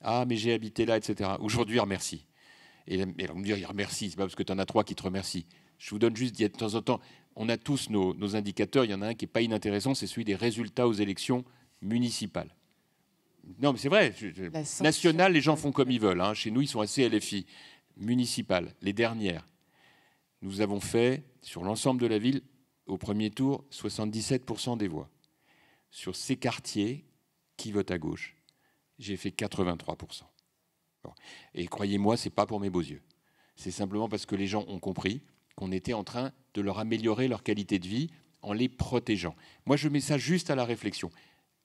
Ah, mais j'ai habité là, etc. Aujourd'hui, ils remercient. Et on me dit, ils remercient. C'est pas parce que tu en as 3 qui te remercient. Je vous donne juste, de temps en temps, on a tous nos indicateurs. Il y en a un qui n'est pas inintéressant, c'est celui des résultats aux élections municipales. Non, mais c'est vrai. National, les gens font comme ils veulent. Hein. Chez nous, ils sont assez LFI. Municipales, les dernières. Nous avons fait, sur l'ensemble de la ville, au premier tour, 77% des voix. Sur ces quartiers qui votent à gauche, j'ai fait 83%. Bon. Et croyez-moi, ce n'est pas pour mes beaux yeux. C'est simplement parce que les gens ont compris qu'on était en train de leur améliorer leur qualité de vie en les protégeant. Moi, je mets ça juste à la réflexion.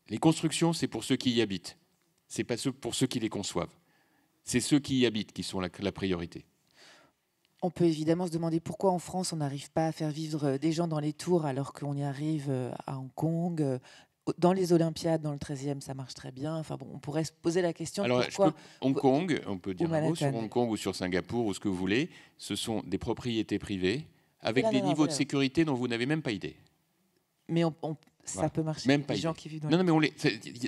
Les constructions, c'est pour ceux qui y habitent. Ce n'est pas pour ceux qui les conçoivent. C'est ceux qui y habitent qui sont la priorité. On peut évidemment se demander pourquoi en France, on n'arrive pas à faire vivre des gens dans les tours alors qu'on y arrive à Hong Kong. Dans les Olympiades, dans le 13e, ça marche très bien. Enfin bon, on pourrait se poser la question pourquoi... Hong Kong, on peut dire un mot sur Hong Kong ou sur Singapour ou ce que vous voulez. Ce sont des propriétés privées avec des niveaux de sécurité dont vous n'avez même pas idée. Mais ça peut marcher. Même pas les idée. gens qui vivent dans non, mais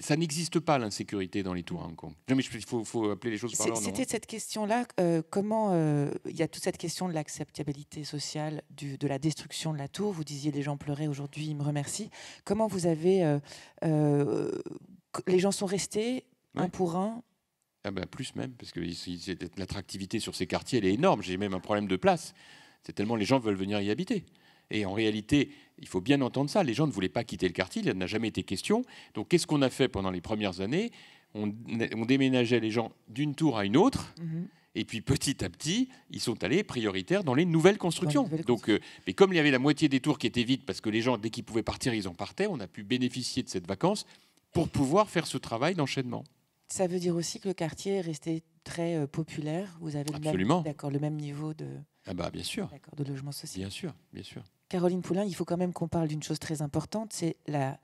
ça n'existe pas, l'insécurité dans les tours à Hong Kong. Non, mais il faut appeler les choses par leur nom. C'était cette question-là. Comment il y a toute cette question de l'acceptabilité sociale, de la destruction de la tour. Vous disiez les gens pleuraient, aujourd'hui ils me remercient. Comment vous avez... les gens sont restés un pour un? Ah ben, plus même, parce que l'attractivité sur ces quartiers, elle est énorme. J'ai même un problème de place. C'est tellement les gens veulent venir y habiter. Et en réalité, il faut bien entendre ça. Les gens ne voulaient pas quitter le quartier, il n'a jamais été question. Donc qu'est-ce qu'on a fait pendant les premières années? On déménageait les gens d'une tour à une autre. Et puis petit à petit, ils sont allés prioritaires dans les nouvelles constructions. Donc, mais comme il y avait la moitié des tours qui étaient vides, parce que les gens, dès qu'ils pouvaient partir, ils en partaient, on a pu bénéficier de cette vacance pour pouvoir faire ce travail d'enchaînement. Ça veut dire aussi que le quartier est resté très populaire. Vous avez le même niveau de... Ah bah bien sûr. De logement social. Bien sûr, bien sûr. Caroline Poulin, il faut quand même qu'on parle d'une chose très importante, c'est la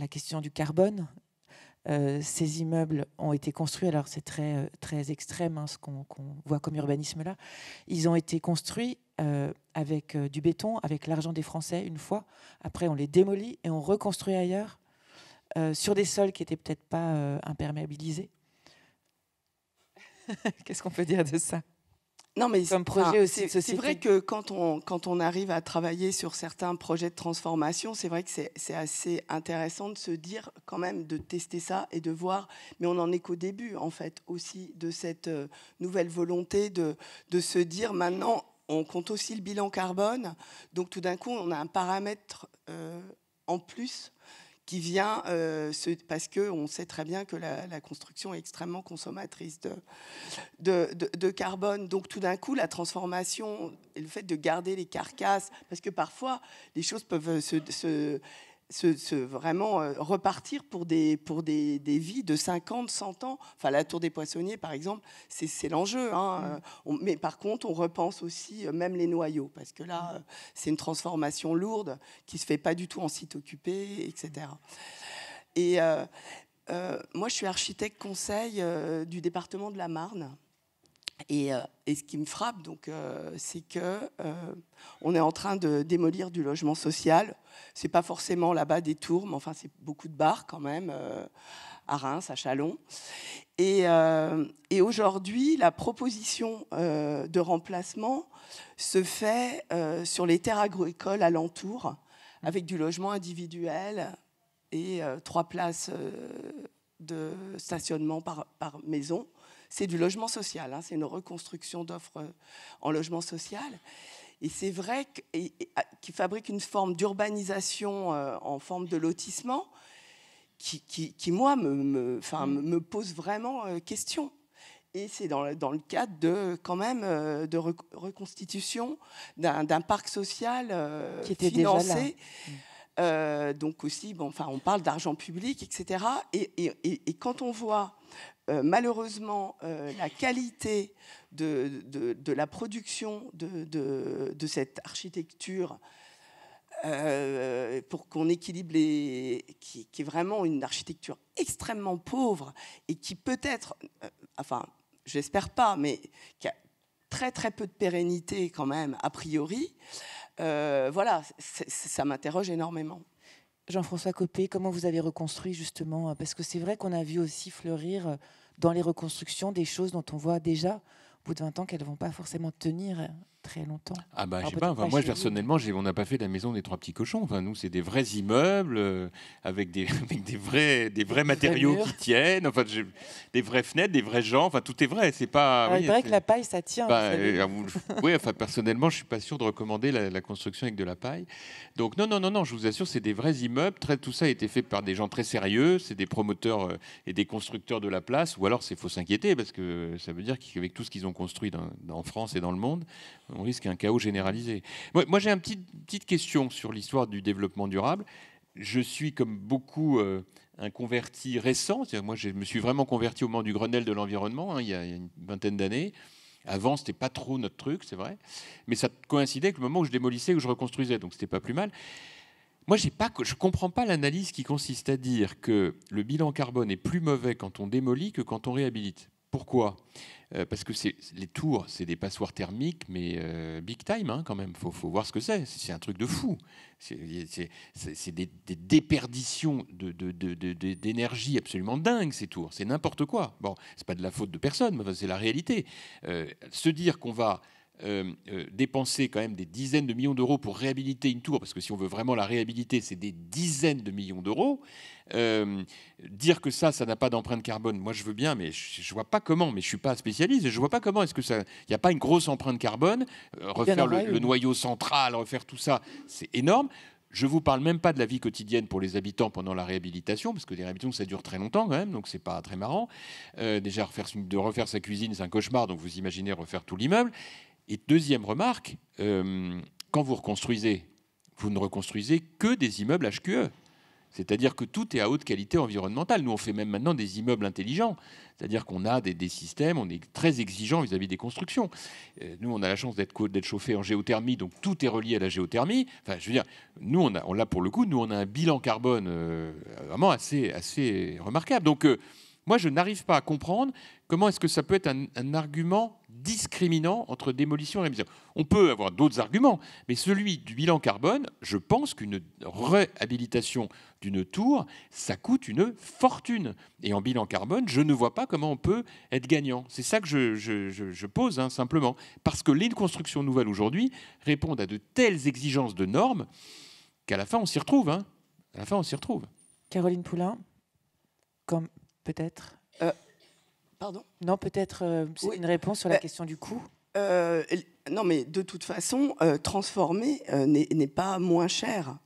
question du carbone. Ces immeubles ont été construits, alors c'est très, très extrême ce qu'on voit comme urbanisme là, ils ont été construits avec du béton, avec l'argent des Français une fois, après on les démolit et on reconstruit ailleurs, sur des sols qui n'étaient peut-être pas imperméabilisés. Qu'est-ce qu'on peut dire de ça? Non, mais comme projet aussi de société. C'est vrai que quand on arrive à travailler sur certains projets de transformation, c'est vrai que c'est assez intéressant de se dire quand même, de tester ça et de voir, mais on en est qu'au début en fait aussi de cette nouvelle volonté de se dire maintenant on compte aussi le bilan carbone, donc tout d'un coup on a un paramètre en plus qui vient parce qu'on sait très bien que la construction est extrêmement consommatrice de carbone. Donc tout d'un coup, la transformation et le fait de garder les carcasses, parce que parfois, les choses peuvent vraiment repartir pour des vies de 50, 100 ans. Enfin, la Tour des Poissonniers, par exemple, c'est l'enjeu. Hein. Mais par contre, on repense aussi même les noyaux, parce que là, c'est une transformation lourde qui ne se fait pas du tout en site occupé, etc. Et moi, je suis architecte conseil du département de la Marne. Et ce qui me frappe, c'est qu'on est en train de démolir du logement social. C'est pas forcément là-bas des tours, mais enfin c'est beaucoup de bars quand même, à Reims, à Châlons. Et aujourd'hui, la proposition de remplacement se fait sur les terres agricoles alentours, avec du logement individuel et 3 places de stationnement par maison. C'est du logement social, hein, c'est une reconstruction d'offres en logement social. Et c'est vrai qu'il fabrique une forme d'urbanisation en forme de lotissement qui moi, me pose vraiment question. Et c'est dans le cadre de, quand même, de reconstitution d'un parc social qui était financé. déjà là. Donc aussi, on parle d'argent public, etc. Et quand on voit malheureusement la qualité de la production de cette architecture pour qu'on équilibre qui est vraiment une architecture extrêmement pauvre et qui peut-être, j'espère pas, mais qui a très très peu de pérennité quand même a priori, voilà, ça m'interroge énormément. Jean-François Copé, comment vous avez reconstruit justement? Parce que c'est vrai qu'on a vu aussi fleurir dans les reconstructions des choses dont on voit déjà, au bout de 20 ans, qu'elles ne vont pas forcément tenir très longtemps. Ah bah, je sais pas. Enfin, moi, personnellement, on n'a pas fait la maison des 3 petits cochons. Enfin, nous, c'est des vrais immeubles avec des vrais matériaux qui tiennent. Enfin, des vraies fenêtres, des vrais gens. Enfin, tout est vrai. C'est pas. Alors, il paraît que la paille, ça tient. Oui, enfin, personnellement, je suis pas sûr de recommander la construction avec de la paille. Donc non. Je vous assure, c'est des vrais immeubles. Tout ça a été fait par des gens très sérieux. C'est des promoteurs et des constructeurs de la place. Ou alors, il faut s'inquiéter parce que ça veut dire qu'avec tout ce qu'ils ont construit en France et dans le monde, on risque un chaos généralisé. Moi j'ai une petite question sur l'histoire du développement durable. Je suis, comme beaucoup, un converti récent. Moi, je me suis vraiment converti au moment du Grenelle de l'environnement, il y a une vingtaine d'années. Avant, c'était pas trop notre truc, c'est vrai. Mais ça coïncidait avec le moment où je démolissais, où je reconstruisais. Donc, c'était pas plus mal. Moi, je ne comprends pas l'analyse qui consiste à dire que le bilan carbone est plus mauvais quand on démolit que quand on réhabilite. Pourquoi ? Parce que les tours, c'est des passoires thermiques, mais big time hein, quand même. Il faut voir ce que c'est. C'est un truc de fou. C'est des déperditions d'énergie absolument dingues, ces tours. C'est n'importe quoi. Bon, c'est pas de la faute de personne, mais c'est la réalité. Se dire qu'on va dépenser quand même des dizaines de millions d'euros pour réhabiliter une tour, parce que si on veut vraiment la réhabiliter, c'est des dizaines de millions d'euros. Dire que ça n'a pas d'empreinte carbone, moi je veux bien, mais je vois pas comment, mais je suis pas spécialiste, je vois pas comment, est-ce que ça, il n'y a pas une grosse empreinte carbone, refaire le noyau central, refaire tout ça, c'est énorme. Je ne vous parle même pas de la vie quotidienne pour les habitants pendant la réhabilitation, parce que les réhabilitations, ça dure très longtemps quand même, donc c'est pas très marrant. Déjà, refaire sa cuisine, c'est un cauchemar, donc vous imaginez refaire tout l'immeuble. Et deuxième remarque, quand vous reconstruisez, vous ne reconstruisez que des immeubles HQE. C'est-à-dire que tout est à haute qualité environnementale. Nous, on fait même maintenant des immeubles intelligents. C'est-à-dire qu'on a des systèmes, on est très exigeant vis-à-vis des constructions. Nous, on a la chance d'être chauffé en géothermie, donc tout est relié à la géothermie. Enfin, je veux dire, nous, on a pour le coup, nous, on a un bilan carbone vraiment assez remarquable. Donc, Moi, je n'arrive pas à comprendre comment est-ce que ça peut être un argument discriminant entre démolition et réhabilitation. On peut avoir d'autres arguments, mais celui du bilan carbone, je pense qu'une réhabilitation d'une tour, ça coûte une fortune. Et en bilan carbone, je ne vois pas comment on peut être gagnant. C'est ça que je pose, hein, simplement. Parce que les constructions nouvelles aujourd'hui répondent à de telles exigences de normes qu'à la fin, on s'y retrouve. Hein. À la fin, on s'y retrouve. Caroline Poulain, comme peut-être Pardon ? Non, peut-être Oui. une réponse sur la question du coût. Non, mais de toute façon, transformer n'est pas moins cher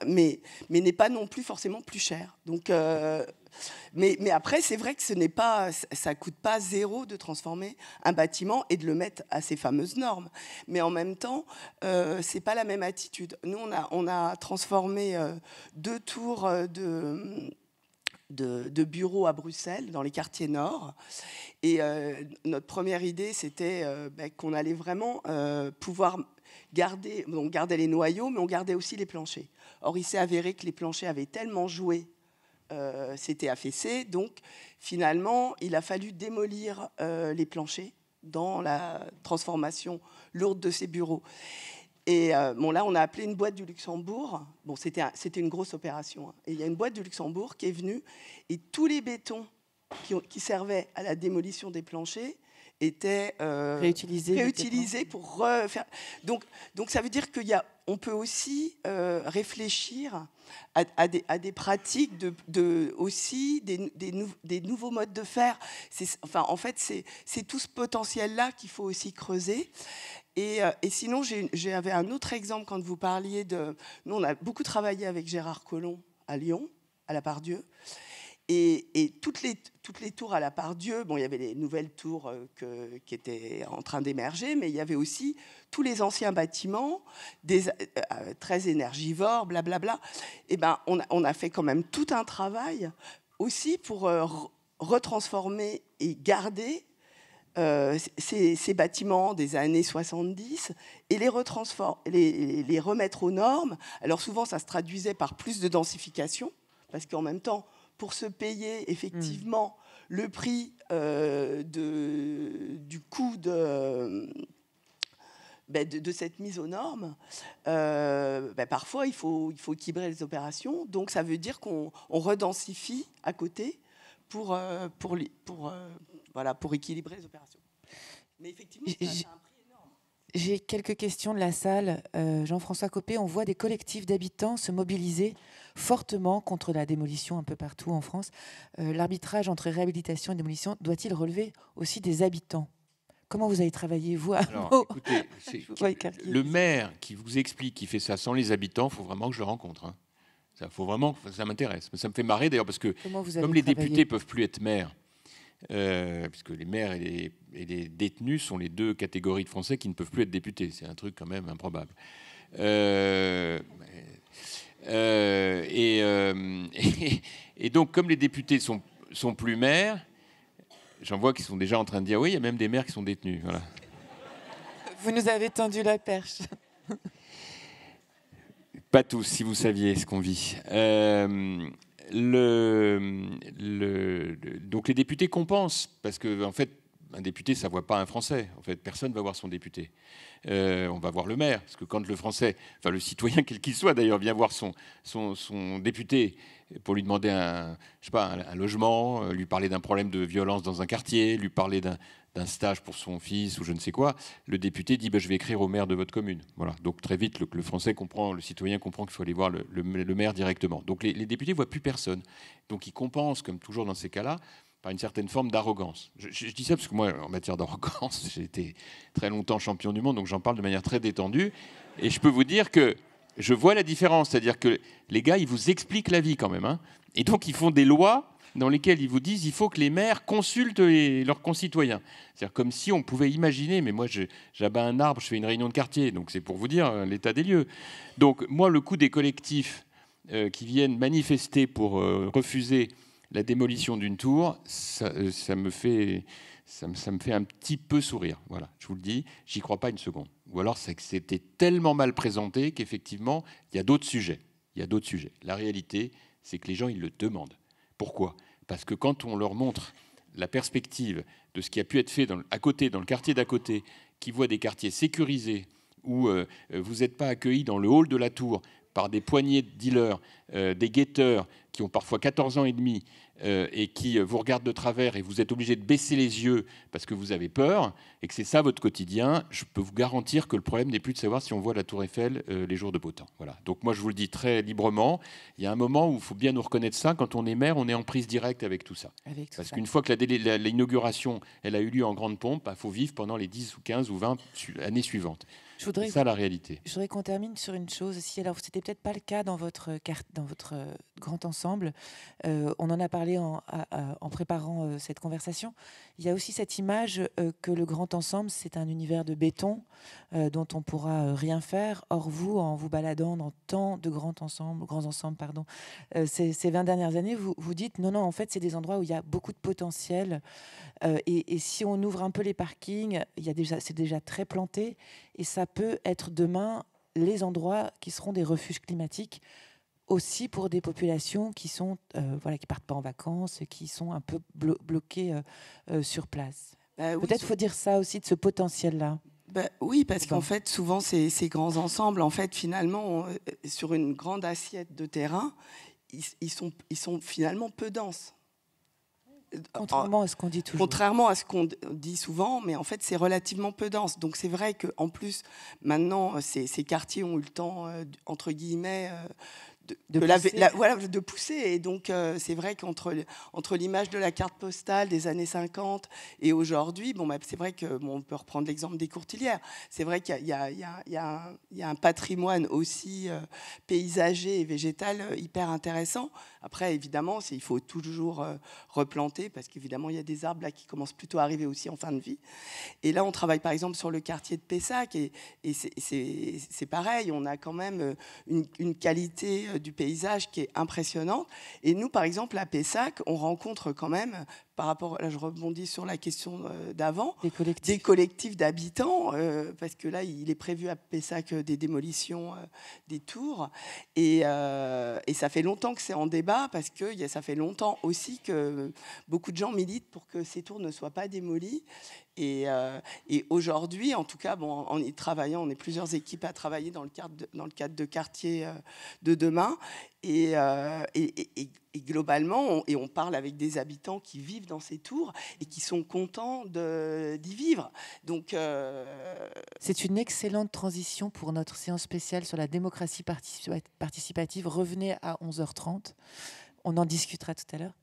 mais n'est pas non plus forcément plus cher. Donc, mais après, c'est vrai que ça coûte pas zéro de transformer un bâtiment et de le mettre à ces fameuses normes. Mais en même temps, c'est pas la même attitude. Nous, on a transformé 2 tours de bureaux à Bruxelles, dans les quartiers nord. Et notre première idée, c'était qu'on allait vraiment pouvoir garder les noyaux, mais on gardait aussi les planchers. Or, il s'est avéré que les planchers avaient tellement joué, c'était affaissé. Donc, finalement, il a fallu démolir les planchers dans la transformation lourde de ces bureaux. Et là, on a appelé une boîte du Luxembourg. Bon, c'était une grosse opération. Hein. Et il y a une boîte du Luxembourg qui est venue et tous les bétons qui servaient à la démolition des planchers étaient réutilisés pour refaire. Donc, ça veut dire qu'on peut aussi réfléchir à des pratiques aussi des nouveaux modes de faire. En fait, c'est tout ce potentiel-là qu'il faut aussi creuser. Et sinon, j'avais un autre exemple quand vous parliez de... Nous, on a beaucoup travaillé avec Gérard Collomb à Lyon, à la Part-Dieu. Et toutes les tours à la Part-Dieu, bon, il y avait les nouvelles tours qui étaient en train d'émerger, mais il y avait aussi tous les anciens bâtiments, très énergivores, blablabla. Et ben, on a fait quand même tout un travail aussi pour retransformer et garder ces bâtiments des années 70 et les remettre aux normes. Alors souvent, ça se traduisait par plus de densification, parce qu'en même temps, pour se payer effectivement le prix du coût de cette mise aux normes, parfois il faut équilibrer les opérations. Donc ça veut dire qu'on redensifie à côté pour équilibrer les opérations. Mais effectivement, c'est un prix énorme. J'ai quelques questions de la salle. Jean-François Copé, on voit des collectifs d'habitants se mobiliser fortement contre la démolition un peu partout en France. L'arbitrage entre réhabilitation et démolition doit-il relever aussi des habitants ? Comment vous avez travaillé, vous ? Alors, écoutez, le maire qui vous explique qu'il fait ça sans les habitants, il faut vraiment que je le rencontre. Hein. Ça m'intéresse. Ça me fait marrer d'ailleurs parce que comme les députés ne peuvent plus être maires, puisque les maires et les détenus sont les 2 catégories de Français qui ne peuvent plus être députés. C'est un truc quand même improbable. Et donc, comme les députés sont plus maires, j'en vois qui sont déjà en train de dire oui, il y a même des maires qui sont détenus. Voilà. Vous nous avez tendu la perche. Pas tous, si vous saviez ce qu'on vit. Donc les députés compensent, parce que en fait, un député, ça ne voit pas un Français. En fait, personne ne va voir son député. On va voir le maire, parce que quand le Français, enfin le citoyen quel qu'il soit d'ailleurs, vient voir son député pour lui demander un logement, lui parler d'un problème de violence dans un quartier, lui parler d'un stage pour son fils ou je ne sais quoi, le député dit je vais écrire au maire de votre commune. Voilà. Donc très vite, le Français comprend, le citoyen comprend qu'il faut aller voir le maire directement. Donc les députés ne voient plus personne. Donc ils compensent, comme toujours dans ces cas-là, par une certaine forme d'arrogance. Je dis ça parce que moi, en matière d'arrogance, j'ai été très longtemps champion du monde, donc j'en parle de manière très détendue. Et je peux vous dire que je vois la différence, c'est-à-dire que les gars, ils vous expliquent la vie quand même. Hein. Et donc ils font des lois dans lesquelles ils vous disent il faut que les maires consultent leurs concitoyens. C'est-à-dire comme si on pouvait imaginer, mais moi j'abats un arbre, je fais une réunion de quartier, donc c'est pour vous dire l'état des lieux. Donc moi, le coup des collectifs qui viennent manifester pour refuser la démolition d'une tour, ça me fait un petit peu sourire. Voilà, je vous le dis, j'y crois pas une seconde. Ou alors c'est que c'était tellement mal présenté qu'effectivement, il y a d'autres sujets. La réalité, c'est que les gens, ils le demandent. Pourquoi ? Parce que quand on leur montre la perspective de ce qui a pu être fait à côté, dans le quartier d'à côté, qui voit des quartiers sécurisés, où vous n'êtes pas accueillis dans le hall de la tour par des poignées de dealers, des guetteurs qui ont parfois 14 ans et demi et qui vous regardent de travers et vous êtes obligé de baisser les yeux parce que vous avez peur et que c'est ça votre quotidien, je peux vous garantir que le problème n'est plus de savoir si on voit la tour Eiffel les jours de beau temps. Voilà. Donc moi je vous le dis très librement, il y a un moment où il faut bien nous reconnaître ça, quand on est maire, on est en prise directe avec tout ça. Parce qu'une fois que l'inauguration elle a eu lieu en grande pompe, il faut vivre pendant les 10 ou 15 ou 20 années suivantes. C'est ça la réalité. Je voudrais qu'on termine sur une chose aussi. Alors, c'était peut-être pas le cas dans votre grand ensemble. On en a parlé en préparant cette conversation. Il y a aussi cette image que le grand ensemble, c'est un univers de béton dont on pourra rien faire. Or, vous, en vous baladant dans tant de grands ensembles, ces 20 dernières années, vous dites non, en fait, c'est des endroits où il y a beaucoup de potentiel. Et si on ouvre un peu les parkings, c'est déjà très planté. Et ça peut être demain les endroits qui seront des refuges climatiques aussi pour des populations qui sont qui partent pas en vacances, qui sont un peu bloquées sur place. Peut-être faut dire ça aussi de ce potentiel-là. Oui, parce qu'en fait, souvent, ces grands ensembles, en fait, finalement, sur une grande assiette de terrain, ils sont finalement peu denses. Contrairement à ce qu'on dit toujours. Contrairement à ce qu'on dit souvent, mais en fait, c'est relativement peu dense. Donc, c'est vrai qu'en plus, maintenant, ces quartiers ont eu le temps, entre guillemets, de pousser. Et donc, c'est vrai qu'entre l'image de la carte postale des années 50 et aujourd'hui, c'est vrai qu'on peut reprendre l'exemple des Courtilières. C'est vrai qu'il y a un patrimoine aussi paysager et végétal hyper intéressant. Après, évidemment, il faut toujours replanter parce qu'évidemment, il y a des arbres là qui commencent plutôt à arriver aussi en fin de vie. Et là, on travaille par exemple sur le quartier de Pessac et c'est pareil, on a quand même une qualité du paysage qui est impressionnante. Et nous, par exemple, à Pessac, on rencontre quand même, par rapport, là je rebondis sur la question d'avant, des collectifs d'habitants, parce que là, il est prévu à Pessac des démolitions des tours. Et ça fait longtemps que c'est en débat, parce que ça fait longtemps aussi que beaucoup de gens militent pour que ces tours ne soient pas démolies. Et aujourd'hui, en tout cas, en y travaillant, on est plusieurs équipes à travailler dans le cadre de quartiers de demain. Et globalement, on parle avec des habitants qui vivent dans ces tours et qui sont contents d'y vivre. Donc, c'est une excellente transition pour notre séance spéciale sur la démocratie participative. Revenez à 11h30. On en discutera tout à l'heure.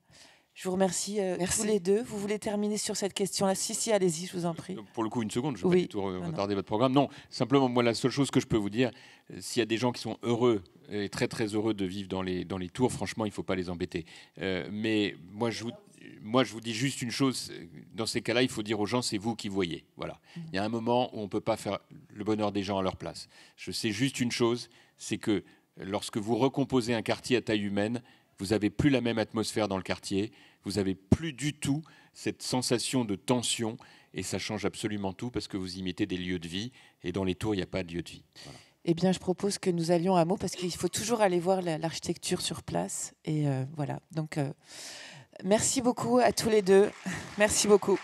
Je vous remercie tous les deux. Vous voulez terminer sur cette question-là? Si, allez-y, je vous en prie. Pour le coup, une seconde, je ne vais pas du tout retarder votre programme. Non, simplement, moi, la seule chose que je peux vous dire, s'il y a des gens qui sont heureux et très, très heureux de vivre dans les tours, franchement, il ne faut pas les embêter. Mais moi, je vous dis juste une chose. Dans ces cas-là, il faut dire aux gens, c'est vous qui voyez. Voilà. Il y a un moment où on ne peut pas faire le bonheur des gens à leur place. Je sais juste une chose, c'est que lorsque vous recomposez un quartier à taille humaine, vous n'avez plus la même atmosphère dans le quartier, vous n'avez plus du tout cette sensation de tension, et ça change absolument tout parce que vous y mettez des lieux de vie, et dans les tours, il n'y a pas de lieu de vie. Voilà. Eh bien, je propose que nous allions à Meaux, parce qu'il faut toujours aller voir l'architecture sur place. Et voilà. Donc, merci beaucoup à tous les deux. Merci beaucoup.